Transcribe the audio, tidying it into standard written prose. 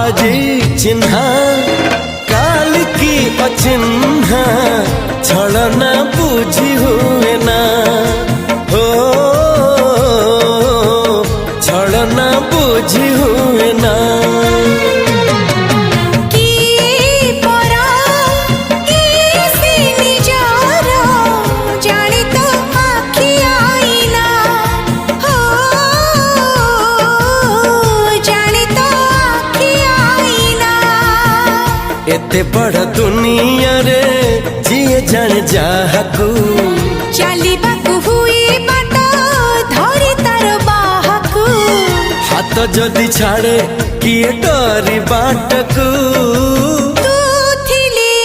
आजी चिन्हा काल की अचिन्हा छलना बुझी हुए ना हो छलना बुझी हुए ना एते बड़ दुनिया रे जिए जान जाहकू चलिबाकू हुई बाट धरी तार बाहकू हाथ जदि छाड़े किए डरी बाटकू तू थिली